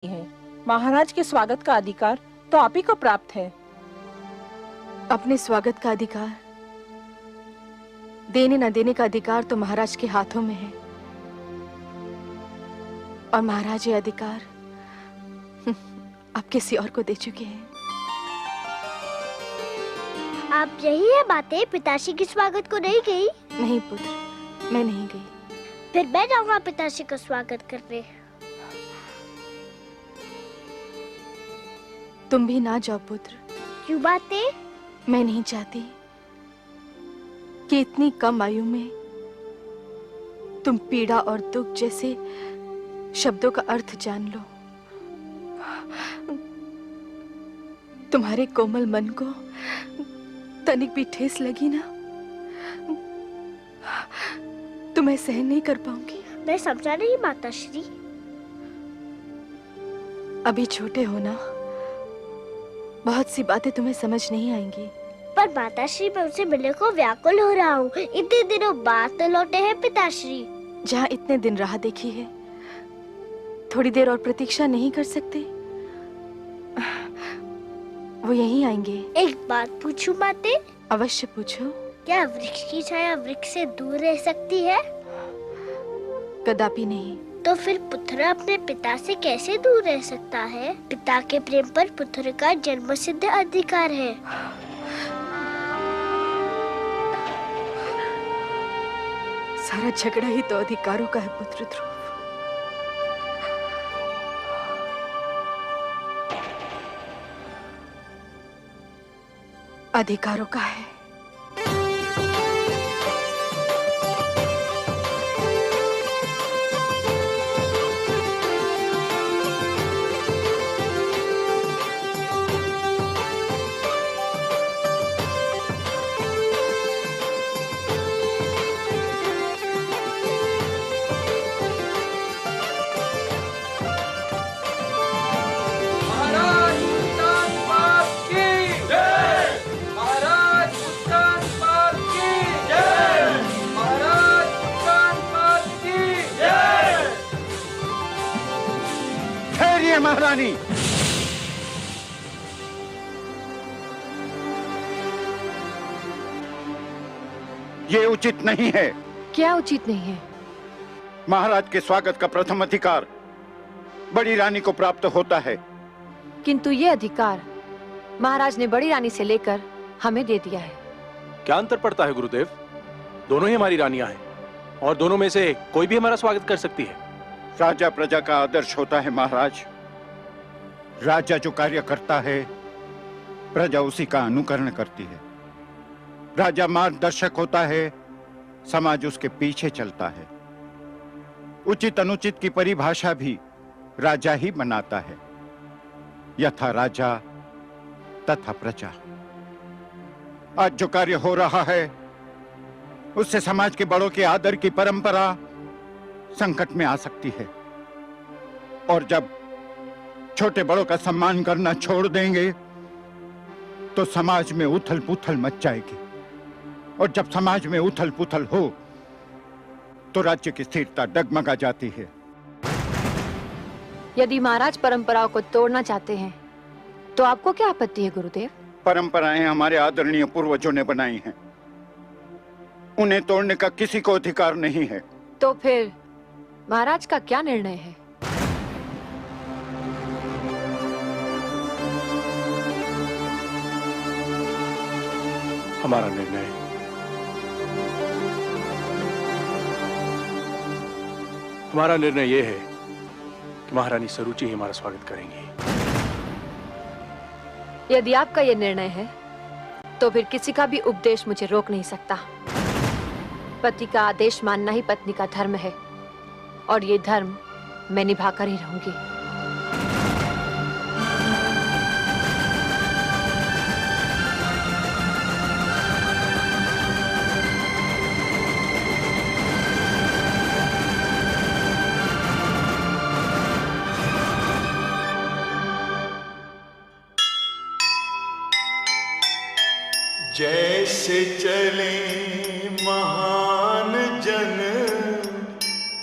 है। महाराज के स्वागत का अधिकार तो आप ही को प्राप्त है। अपने स्वागत का अधिकार, देने न देने का अधिकार तो महाराज के हाथों में है। और महाराज ये अधिकार अब किसी और को दे चुके हैं। आप यही है बातें पिताश्री के स्वागत को नहीं गई? नहीं पुत्र, मैं नहीं गई। फिर मैं जाऊंगा पिताश्री का स्वागत करने। तुम भी ना जाओ पुत्र। क्यों बातें? मैं नहीं चाहती कि इतनी कम आयु में तुम पीड़ा और दुख जैसे शब्दों का अर्थ जान लो। तुम्हारे कोमल मन को तनिक भी ठेस लगी ना, तो मैं सहन नहीं कर पाऊंगी। मैं समझा नहीं माताश्री। अभी छोटे हो ना, बहुत सी बातें तुम्हें समझ नहीं आएंगी। पर माताश्री, मैं उनसे मिलने को व्याकुल हो रहा हूँ। इतने दिनों बाद तो लौटे हैं पिताश्री। जहाँ इतने दिन राह देखी है, थोड़ी देर और प्रतीक्षा नहीं कर सकते? वो यहीं आएंगे। एक बात पूछूं माते? अवश्य पूछो। क्या वृक्ष की छाया वृक्ष से दूर रह सकती है? कदापि नहीं। तो फिर पुत्र अपने पिता से कैसे दूर रह सकता है? पिता के प्रेम पर पुत्र का जन्मसिद्ध अधिकार है। सारा झगड़ा ही तो अधिकारों का है पुत्र ध्रुव। अधिकारों का है। महारानी, ये उचित नहीं है। क्या उचित नहीं है? महाराज के स्वागत का प्रथम अधिकार बड़ी रानी को प्राप्त होता है। किंतु ये अधिकार महाराज ने बड़ी रानी से लेकर हमें दे दिया है। क्या अंतर पड़ता है गुरुदेव? दोनों ही हमारी रानियां हैं और दोनों में से कोई भी हमारा स्वागत कर सकती है। राजा प्रजा का आदर्श होता है महाराज। राजा जो कार्य करता है, प्रजा उसी का अनुकरण करती है। राजा मार्गदर्शक होता है, समाज उसके पीछे चलता है। उचित अनुचित की परिभाषा भी राजा ही बनाता है। यथा राजा तथा प्रजा। आज जो कार्य हो रहा है, उससे समाज के बड़ों के आदर की परंपरा संकट में आ सकती है। और जब छोटे बड़ों का सम्मान करना छोड़ देंगे तो समाज में उथल पुथल मच जाएगी। और जब समाज में उथल पुथल हो तो राज्य की स्थिरता डगमगा जाती है। यदि महाराज परंपराओं को तोड़ना चाहते हैं तो आपको क्या आपत्ति है गुरुदेव? परंपराएं हमारे आदरणीय पूर्वजों ने बनाई हैं। उन्हें तोड़ने का किसी को अधिकार नहीं है। तो फिर महाराज का क्या निर्णय है? हमारा निर्णय ये है कि महारानी सरुचि ही हमारा स्वागत करेंगी। यदि आपका ये निर्णय है तो फिर किसी का भी उपदेश मुझे रोक नहीं सकता। पति का आदेश मानना ही पत्नी का धर्म है और ये धर्म मैं निभाकर ही रहूंगी। जैसे चले महा